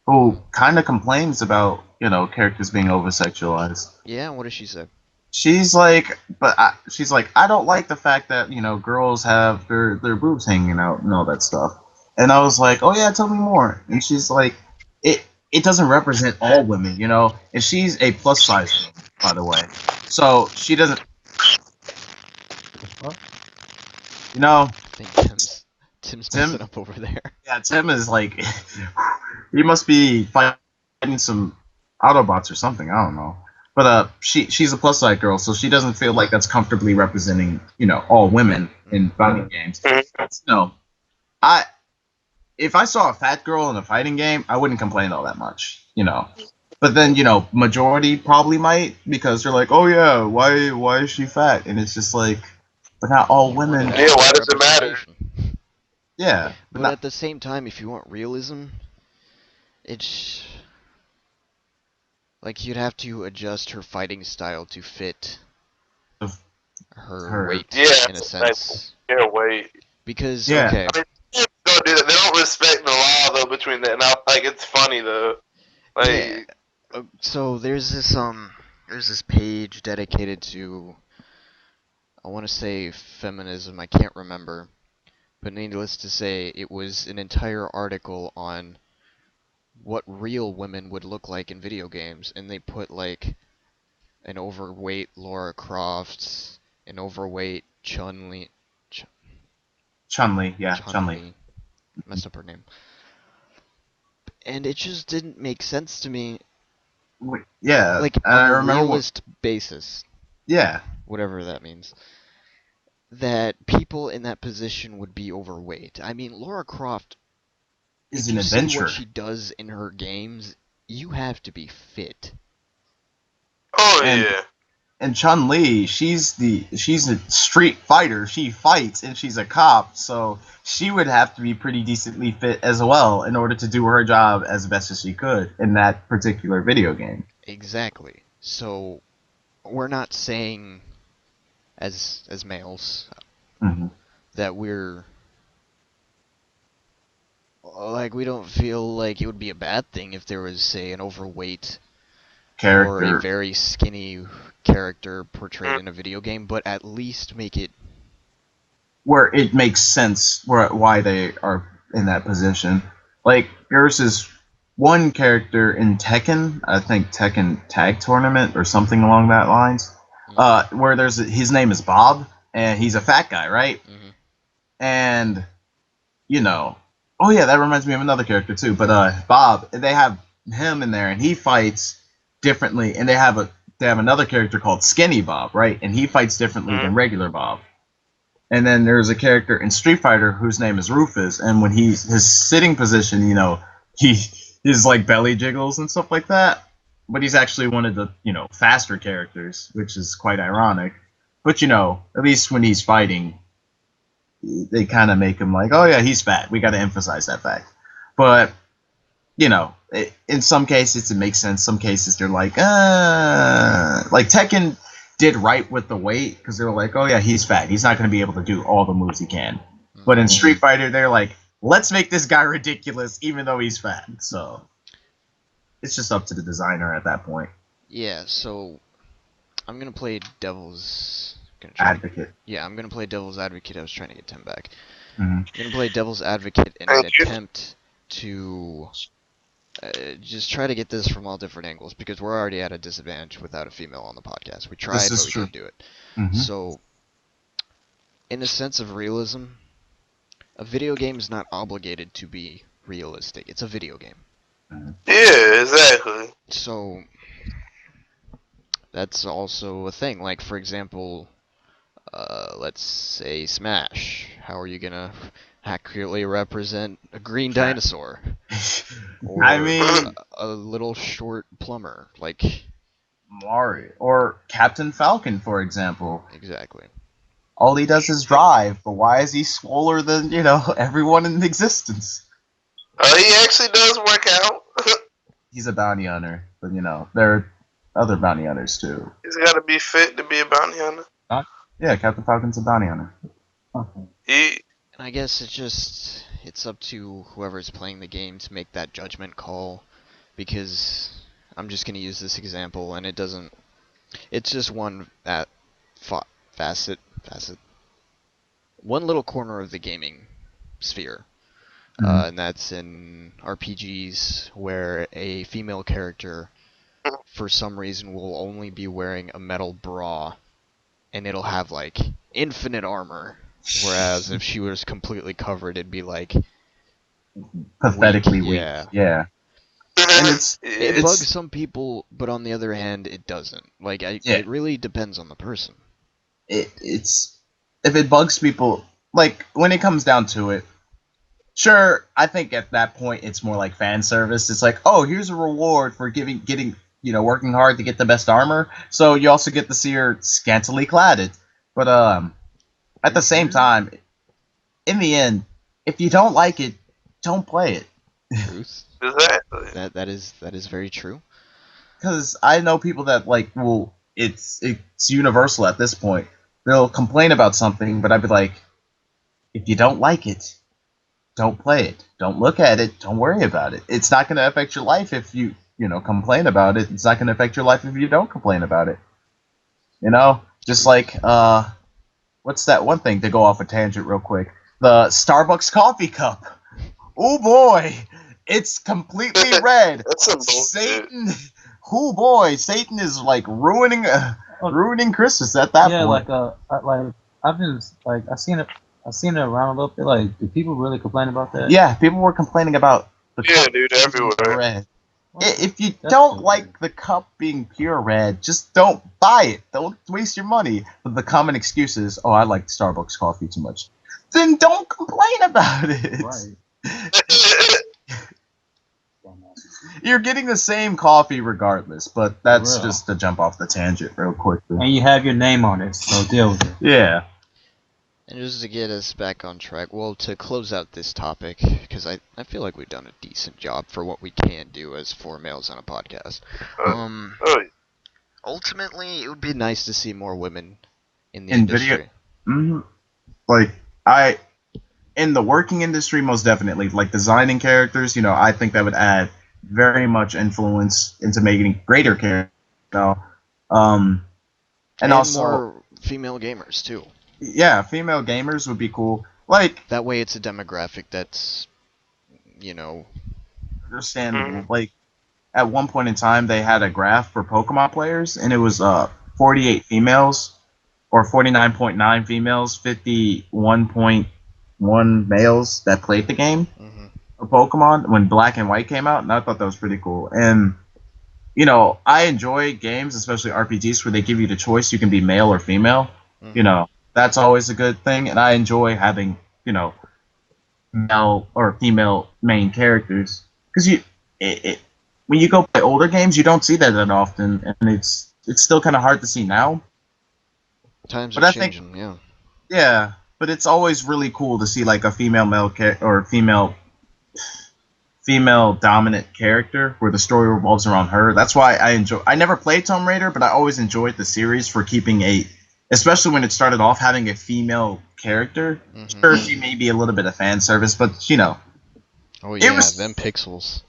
who kind of complains about, characters being over sexualized. Yeah, what does she say? She's like, she's like, I don't like the fact that girls have their boobs hanging out and all that stuff. And I was like, oh yeah, tell me more. And she's like, it doesn't represent all women, And she's a plus size girl, by the way. So she doesn't, you know, I think Tim's messing Tim. up over there. Yeah, Tim is like, he must be fighting some Autobots or something. I don't know. But she's a plus size girl, so she doesn't feel like that's comfortably representing, all women in fighting games. No, I if I saw a fat girl in a fighting game, I wouldn't complain all that much. But then, majority probably might because they're like, oh yeah, why is she fat? And it's just like, but not all You want women. an Yeah, why accurate does it matter? representation. Yeah, but But not at the same time, if you want realism, it's like you'd have to adjust her fighting style to fit of her her. weight Yeah, in a like, sense. yeah, wait. Because Yeah, okay, I mean, they don't do that. They don't respect the law though between that. And like, it's funny though. yeah. Like, So there's this page dedicated to, I want to say, feminism. I can't remember, but needless to say, it was an entire article on what real women would look like in video games, and they put like an overweight Laura Croft, an overweight Chun-Li, Ch- Chun-Li. Yeah, Chun-Li. Chun-Li, messed up her name, and it just didn't make sense to me, Yeah, like and on I a remember what. realist basis, Yeah, whatever that means, that people in that position would be overweight. I mean, Laura Croft, is if an you see what adventurer, she does in her games, you have to be fit. oh and yeah. Chun Li, she's a street fighter. She fights, and she's a cop, so she would have to be pretty decently fit as well in order to do her job as best as she could in that particular video game. Exactly. So we're not saying as males hmm that we're like we don't feel like it would be a bad thing if there was, say, an overweight or a Character very skinny character portrayed Mm. in a video game, but at least make it. where it makes sense why they are in that position. Like there's this one character in Tekken, I think Tekken Tag Tournament or something along that lines, where there's his name is Bob and he's a fat guy, right? Mm-hmm. And you know, oh yeah, that reminds me of another character too. But Bob, they have him in there and he fights differently, and they have another character called Skinny Bob, right? And he fights differently Mm. than regular Bob. And then there's a character in Street Fighter whose name is Rufus, and when he's his sitting position, he his like belly jiggles and stuff like that. But he's actually one of the faster characters, which is quite ironic. But at least when he's fighting, they kind of make him like, oh yeah, he's fat. We got to emphasize that fact. But in some cases it makes sense. Some cases they're like Tekken did right with the weight because they were like, oh yeah, he's fat. He's not going to be able to do all the moves he can. But in Street Fighter, they're like, let's make this guy ridiculous even though he's fat. So it's just up to the designer at that point. Yeah. So I'm gonna play devil's. Advocate. Yeah, I'm gonna play devil's advocate. I was trying to get Tim back. Mm-hmm. I'm gonna play devil's advocate in an Thank you. attempt to just try to get this from all different angles because we're already at a disadvantage without a female on the podcast. We tried, This is but we true. can't do it. Mm-hmm. So, in a sense of realism, A video game is not obligated to be realistic. It's a video game. Yeah, exactly. So that's also a thing. Like, for example, let's say Smash. How are you gonna accurately represent a green dinosaur or I mean, a little short plumber? Like, Mario or Captain Falcon, for example. exactly. All he does is drive, but why is he swoller than everyone in existence? He actually does work out. He's a bounty hunter, but there are other bounty hunters too. He's got to be fit to be a bounty hunter. Yeah, Captain Falcon's a bounty hunter. Okay. He, And I guess it's up to whoever's playing the game to make that judgment call, because I'm just gonna use this example, and it's just one facet, one little corner of the gaming sphere, Mhm. and that's in RPGs where a female character, for some reason, will only be wearing a metal bra, and it'll have like infinite armor. Whereas if she was completely covered, it'd be like Pathetically weak. Yeah. Yeah, and it's It yeah. bugs some people, but on the other hand, it doesn't. Like, Yeah. it really depends on the person. it's if it bugs people, like when it comes down to it. Sure, I think at that point it's more like fan service. It's like, oh, here's a reward for getting working hard to get the best armor. So you also get to see her scantily cladded. But at the same time, in the end, if you don't like it, don't play it. Truth. Exactly. That is very true. Because I know people that it's universal at this point. They'll complain about something, but I'd be like, if you don't like it, don't play it. Don't look at it. Don't worry about it. It's not going to affect your life if you complain about it. It's not going to affect your life if you don't complain about it. Just like what's that one thing to go off a tangent real quick? The Starbucks coffee cup. Oh boy, it's completely red. That's some bullshit. Satan. Oh boy, Satan is like ruining Christmas at that Yeah, point. I've been I've seen it around a little bit. Like, do people really complain about that? Yeah, people were complaining about the Yeah, cup dude, being everywhere. red. Well, If you that's don't stupid. like the cup being pure red, just don't buy it. Don't waste your money. But the common excuse is, oh, I like Starbucks coffee too much. Then don't complain about it. Right. You're getting the same coffee regardless, but that's real. just to jump off the tangent real quick. And you have your name on it, so deal with it. Yeah. And just to get us back on track, well, to close out this topic, because I feel like we've done a decent job for what we can do as four males on a podcast. Oh, Ultimately, it would be nice to see more women in the In video- industry. Like in the working industry, most definitely. Like designing characters, I think that would add very much influence into making greater characters. And also, more female gamers too. yeah, female gamers would be cool. Like, That way, it's a demographic that's, understandable. Like, at one point in time, they had a graph for Pokemon players, and it was 48 females, or 49.9 females, 51.1 males that played the game of Pokemon when Black and White came out, and I thought that was pretty cool. And I enjoy games, especially RPGs, where they give you the choice. You can be male or female. That's always a good thing, and I enjoy having male or female main characters because when you go play older games, you don't see that often, and it's still kind of hard to see now. Times But are I think- changing, yeah. Yeah, but it's always really cool to see like a female or female dominant character where the story revolves around her. That's why I never played Tomb Raider, but I always enjoyed the series for keeping especially when it started off having a female character. Sure, she may be a little bit of fan service, but Oh yeah, was- them pixels.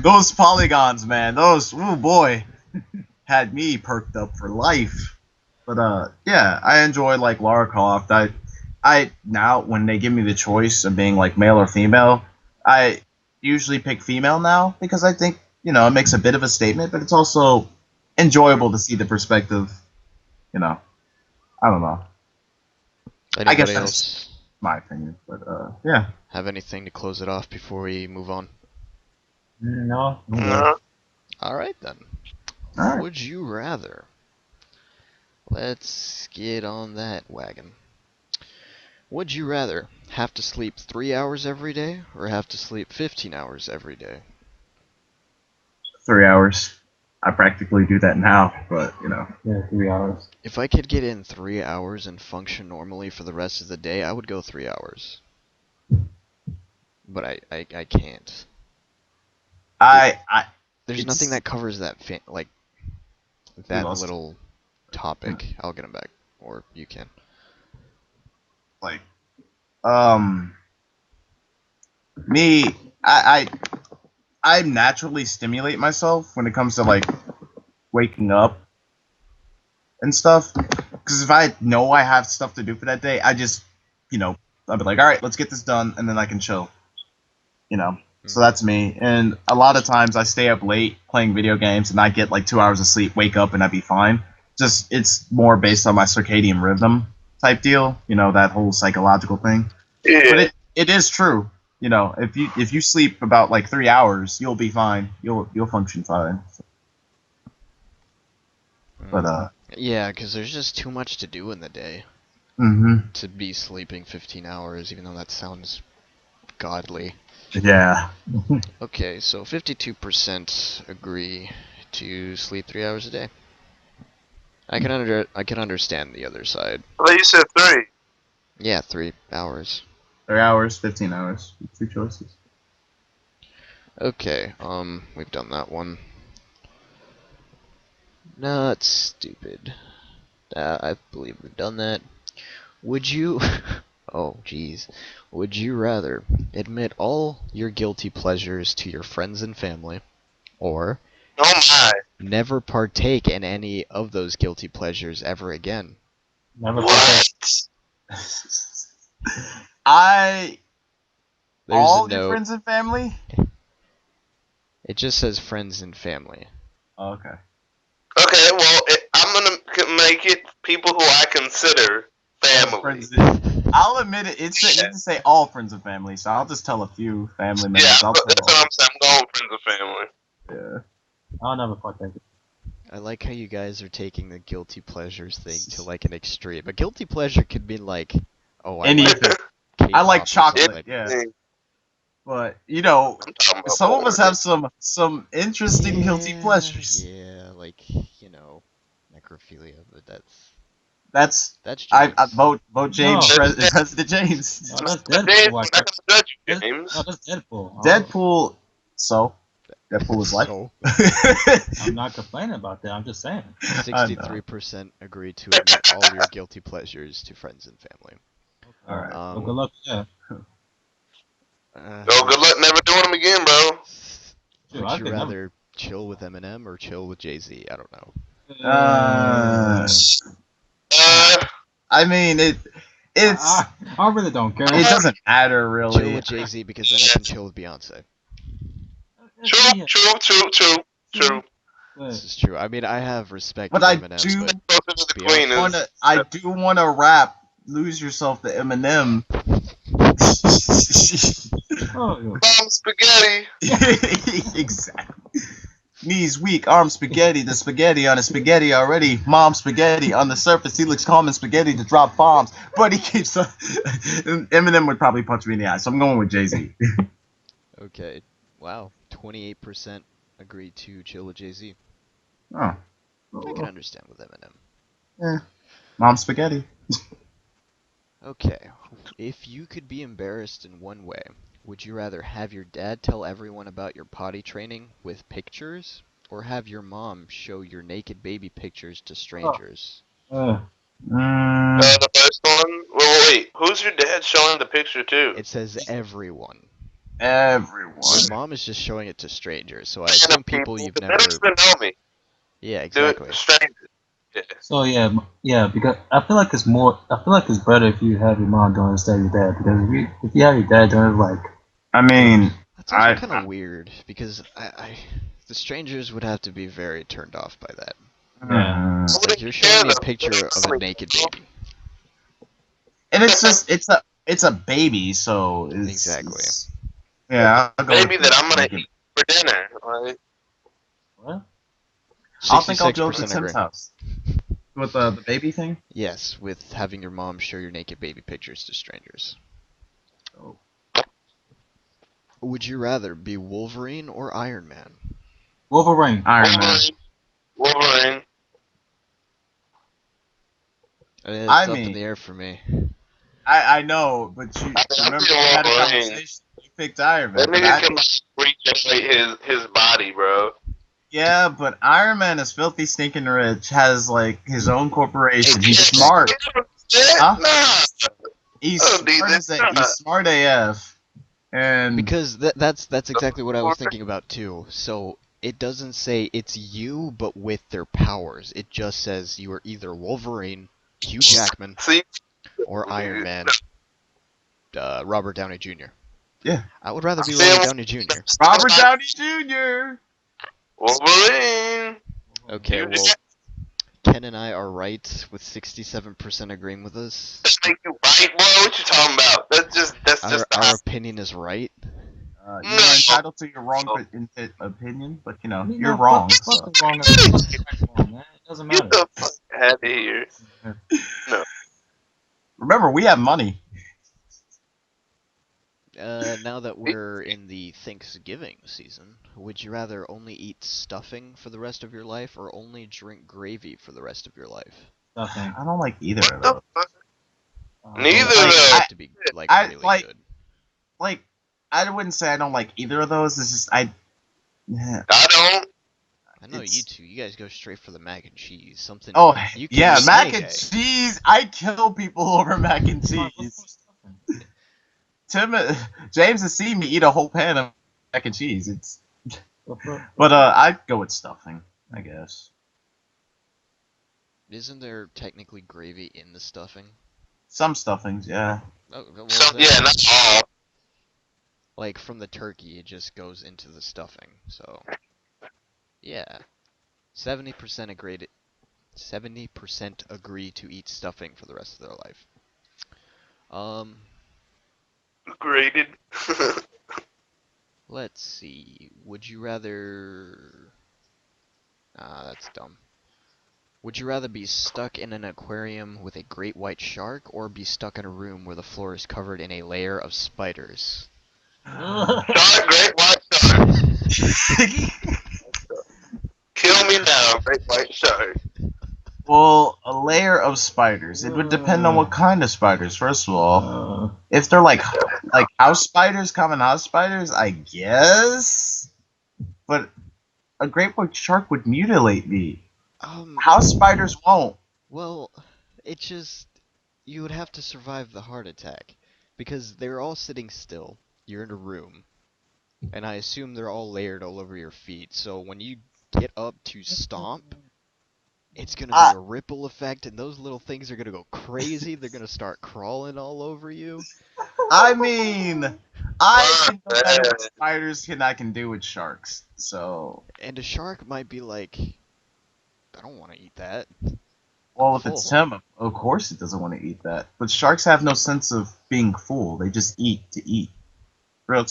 those polygons, man, oh boy, had me perked up for life. But yeah, I enjoy like Lara Croft. I now when they give me the choice of being like male or female, I usually pick female now because I think it makes a bit of a statement, but it's also enjoyable to see the perspective. I don't know. Anybody guess else? my opinion. But yeah. Have anything to close it off before we move on? No. No. All right then. All right. Would you rather? Let's get on that wagon. Would you rather have to sleep 3 hours every day or have to sleep 15 hours every day? 3 hours. I practically do that now, but Yeah, 3 hours. If I could get in 3 hours and function normally for the rest of the day, I would go 3 hours. But I can't. I There's it's nothing that covers that we that lost little topic. I'll get him back, or you can. like me. I naturally stimulate myself when it comes to like waking up and stuff. Because if I know I have stuff to do for that day, I just I'll be like, all right, let's get this done, and then I can chill. So that's me. And a lot of times I stay up late playing video games, and I get like 2 hours of sleep, wake up, and I'd be fine. Just it's more based on my circadian rhythm type deal. That whole psychological thing. But Yeah. it is true. If you sleep about like 3 hours, you'll be fine. You'll function fine. But Yeah, because there's just too much to do in the day mhm. to be sleeping 15 hours, even though that sounds godly. Yeah. Okay, so 52% agree to sleep 3 hours a day. I can understand the other side. I thought you said 3. Yeah, 3 hours. 3 hours, 15 hours. Two choices. Okay, we've done that one. Not stupid. I believe we've done that. Would you... oh, jeez. Would you rather admit all your guilty pleasures to your friends and family, or Oh my. never partake in any of those guilty pleasures ever again? Never partake. What? There's a All your note. friends and family? It just says friends and family. Oh, okay. Okay, well, I'm gonna make it people who I consider family. Friends I'll admit it. It needs to say all friends and family, so I'll just tell a few family members. Yeah, I'll that's tell what all. I'm saying. I'm going friends and family. Yeah. I'll never partake. I like how you guys are taking the guilty pleasures thing to like an extreme. A guilty pleasure could be like, oh, I Anything. like K-pop I like or chocolate. something. Yeah. Anything. But I'm talking about some of us boring. have some interesting guilty pleasures. Yeah, like, necrophilia, but That's that's I James. vote James No. President James. No, that's James, Deadpool. I'm not gonna judge you, James. No, that's Deadpool. Deadpool. So Deadpool is life. So, I'm not complaining about that. I'm just saying. 63% agree to admit all your guilty pleasures to friends and family. All right. Well, good luck. Yeah. Yo, good luck never doing them again, bro. Dude, I Would you could never- rather chill with Eminem or chill with Jay-Z? I don't know. I mean it's I really don't care. it doesn't matter Chill really. with Jay-Z because then I can chill with Beyonce. True, Yeah. true. This is true. I mean, I have respect But for I Eminem, do but Closer to the queen is. I do want to rap "Lose Yourself" to Eminem. Oh, Mom spaghetti. Exactly. Knees weak, arms spaghetti. The spaghetti on a spaghetti already. Mom spaghetti on the surface. He looks calm and spaghetti to drop bombs, but he keeps. Eminem would probably punch me in the eye, so I'm going with Jay-Z. okay. Wow, 28% agreed to chill with Jay-Z. Oh. I can understand with Eminem. Mom spaghetti. Okay, if you could be embarrassed in one way, would you rather have your dad tell everyone about your potty training with pictures, or have your mom show your naked baby pictures to strangers? uh, The first one. Wait. Who's your dad showing the picture to? It says everyone. Everyone. Your mom is just showing it to strangers, so I assume people you've They never... don't even know me. Yeah, Do exactly. it strangers. Yeah. so yeah, because I feel like it's more. I feel like it's better if you have your mom doing it instead of your dad. Because if you have your dad doing it, like, I mean, That's also kind of weird, because the strangers would have to be very turned off by that. Yeah. Like, you're showing me a picture of a naked baby. and it's it's a baby, so Exactly. yeah, I'll go Baby with that I'm gonna naked. eat for dinner. Like, What? I think I'll go with the 66% agree. Tim's house with the baby thing. Yes, with having your mom show your naked baby pictures to strangers. Oh. Would you rather be Wolverine or Iron Man? Wolverine. Iron Man. Wolverine. It's I up in mean, the air for me. I know, but you I'm remember being we had a Wolverine. conversation. You picked Iron That Man, but nigga can like regenerate his body, bro. yeah, but Iron Man is filthy stinking rich, has like his own corporation. He's Exactly. smart. Huh? Nah, He's I don't need smart that. as a Nah. he's smart AF. And Because that's exactly what I was thinking about too. So it doesn't say it's you, but with their powers. It just says you are either Wolverine, Hugh Jackman, See, or Iron Man, Robert Downey Jr. yeah, I would rather be Sam, Robert Downey Jr. Robert Downey Jr. Wolverine. Okay, You well, just Ken and I are right with 67% agreeing with us. make you right, bro. What you talking about? That's Our just the our opinion is right. You are no. entitled to your wrong opinion, but you know I mean, you're no, wrong. fuck So. the wrong. Fuck the right one, man. It doesn't Get matter. the fuck out of here. No. Remember, we have money. Now that we're in the Thanksgiving season, would you rather only eat stuffing for the rest of your life or only drink gravy for the rest of your life? Nothing. I don't like either What of the those. fuck? Neither Both of of Like them those. have I, to be like I really like good. like I wouldn't say I don't like either of those. It's just yeah, I don't. I know you it's two. You guys go straight for the mac and cheese. Something oh you can yeah, eat mac any and day. cheese. I kill people over mac and Fine, let's cheese. put stuffing. Tim, James has seen me eat a whole pan of mac and cheese. It's But but I'd go with stuffing, I guess. Isn't there technically gravy in the stuffing? Some stuffings, yeah. Oh, well So then, yeah, not all. like from the turkey, it just goes into the stuffing. So yeah, 70% agreed. 70% agree to eat stuffing for the rest of their life. Um, Graded. let's see. Would you rather? Ah, that's dumb. Would you rather be stuck in an aquarium with a great white shark or be stuck in a room where the floor is covered in a layer of spiders? Shark, great white shark. Kill me now, great white shark. Well, a layer of spiders. It would depend on what kind of spiders. First of all, if they're like house spiders, common house spiders, I guess. But a great white shark would mutilate me. Um, House spiders won't. well, it just you would have to survive the heart attack because they're all sitting still. You're in a room, and I assume they're all layered all over your feet. So when you get up to stomp, it's gonna be I, a ripple effect, and those little things are gonna go crazy. They're gonna start crawling all over you. I mean, I Fuck can no matter what that. spiders I can do with sharks. So, And a shark might be like, I don't want to eat that. well, I'm if it's full. him, of course it doesn't want to eat that. But sharks have no sense of being full. They just eat to eat.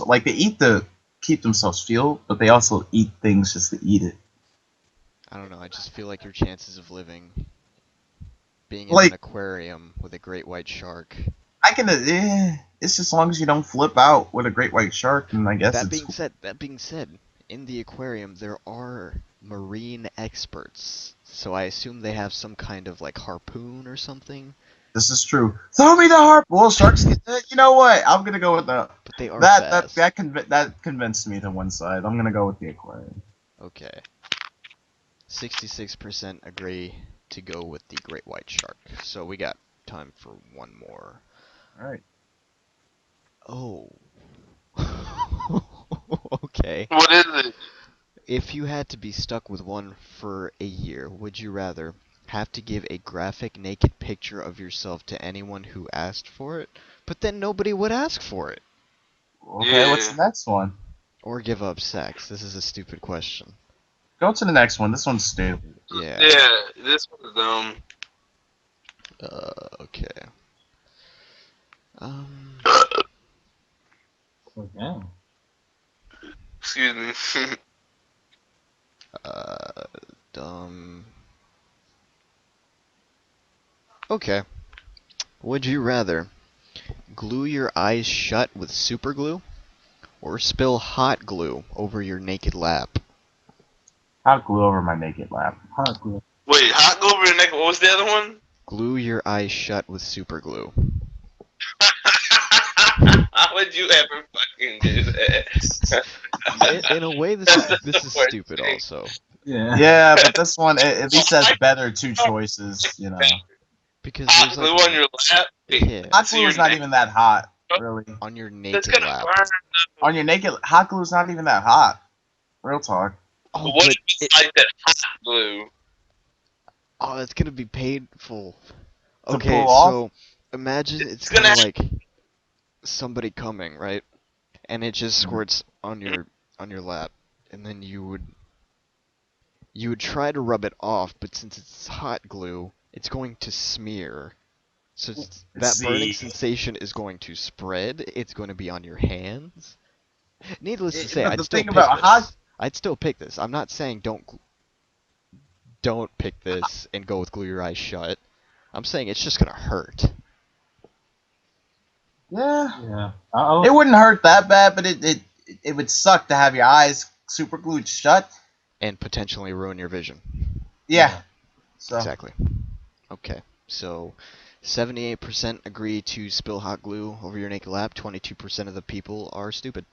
Like they eat to keep themselves fueled, but they also eat things just to eat it. I don't know. I just feel like your chances of living being in an Like aquarium with a great white shark. I can, it's just as long as you don't flip out with a great white shark, and I guess it's. That being said, in the aquarium there are marine experts. So I assume they have some kind of like harpoon or something. This is true. Throw me the harp. Well, sharks get. You know what? I'm gonna go with the. But they are That fast. that convinced me to one side. I'm gonna go with the aquarium. Okay. 66% agree to go with the great white shark. So we got time for one more. All right. Oh. Okay. What is it? If you had to be stuck with one for a year, would you rather have to give a graphic naked picture of yourself to anyone who asked for it, but then nobody would ask for it? Okay. What's Yeah. the next one? Or give up sex? This is a stupid question. Go to the next one. This one's stupid. Yeah. Yeah, this was Okay. Um, Oh, damn. Excuse me. uh, um, okay. Would you rather glue your eyes shut with super glue or spill hot glue over your naked lap? Hot glue over my naked lap. Hot glue. Wait, hot glue over your neck. What was the other one? Glue your eyes shut with super glue. How would you ever fucking do that? In a way, this That's is the this is worst stupid. thing. Also, Yeah. Yeah, but this one at least has better two choices. You know, because Hot there's glue like on your lap. Wait, yeah hot so glue your is not neck. even that hot, really. on your That's naked gonna lap. burn. On your naked, hot glue is not even that hot. Real talk. Oh, What but if it's like that hot glue? that's gonna be painful. To Okay, pull off. so imagine it's It's kind gonna of like somebody coming, right? And it just Mhm. squirts on your lap, and then you would try to rub it off, but since it's hot glue, it's going to smear. So Let's that burning see. sensation is going to spread. It's going to be on your hands. Needless to say, The I'd still thing pick about hot, this. I'd still pick this. I'm not saying don't pick this and go with glue your eyes shut. I'm saying it's just gonna hurt yeah, Yeah. it wouldn't hurt that bad, but it would suck to have your eyes super glued shut. and potentially ruin your vision. Yeah. Yeah. So Exactly. Okay, so 78% agree to spill hot glue over your naked lap. 22% of the people are stupid.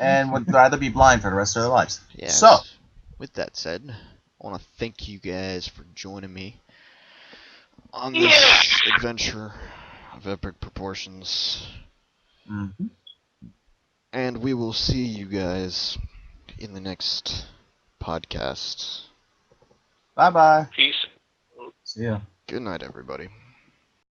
and would rather be blind for the rest of their lives. So Yes. With that said, I want to thank you guys for joining me on Yeah. this adventure of epic proportions. mhm. And we will see you guys in the next podcast. Bye bye. Peace. See ya. Good night, everybody.